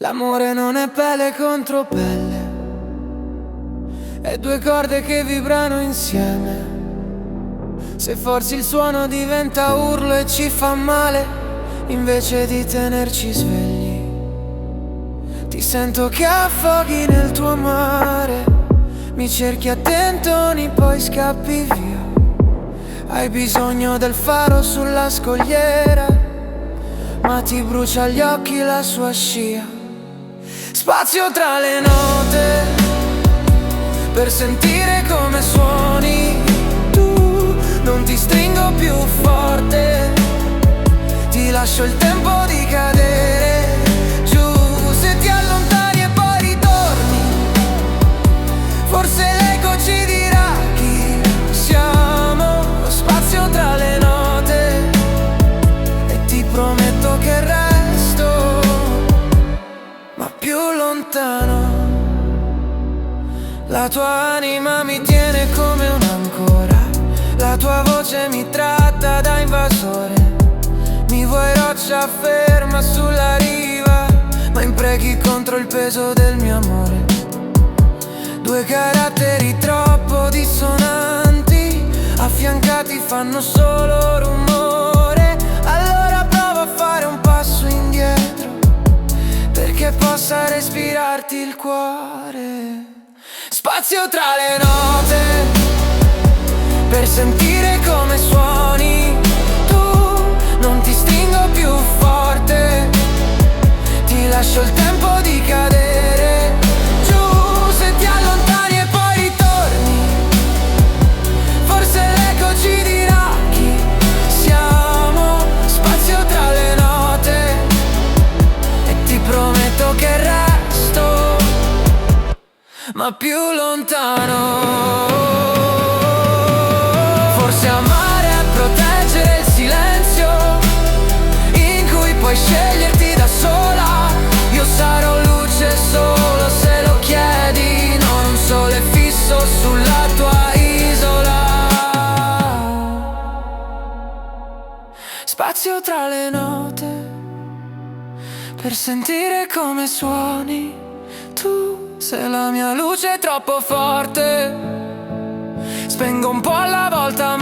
L'amore non è pelle contro pelle, è due corde che vibrano insieme. Se forzi il suono diventa urlo e ci fa male, invece di tenerci svegli. Ti sento che affoghi nel tuo mare, mi cerchi a tentoni poi scappi via. Hai bisogno del faro sulla scogliera, ma ti brucia gli occhi la sua scia. Spazio tra le note per sentire come suoni. Tu non ti stringo più forte, ti lascio il tempo di cadere giù. Se ti allontani e poi ritorni, forse l'eco ci dirà chi siamo. Spazio tra le note e ti prometto che resto, ma più lontano. La tua anima mi tiene come un'ancora, la tua voce mi tratta da invasore. Mi vuoi roccia ferma sulla riva, ma impreghi contro il peso del mio amore. Due caratteri troppo dissonanti, affiancati fanno solo rumore. Allora prova a fare un passo indietro, perché possa respirarti il cuore. Spazio tra le note per sentire come suoni. Tu non ti stringo più forte, ti lascio il tempo di cadere giù. Se ti allontani e poi ritorni, forse l'eco ci dirà chi siamo. Spazio tra le note e ti prometto che resto, ma più lontano. Forse amare è proteggere il silenzio in cui puoi sceglierti da sola. Io sarò luce solo se lo chiedi, non un sole fisso sulla tua isola. Spazio tra le note per sentire come suoni. Tu sei la mia luce troppo forte, spengo un po' alla volta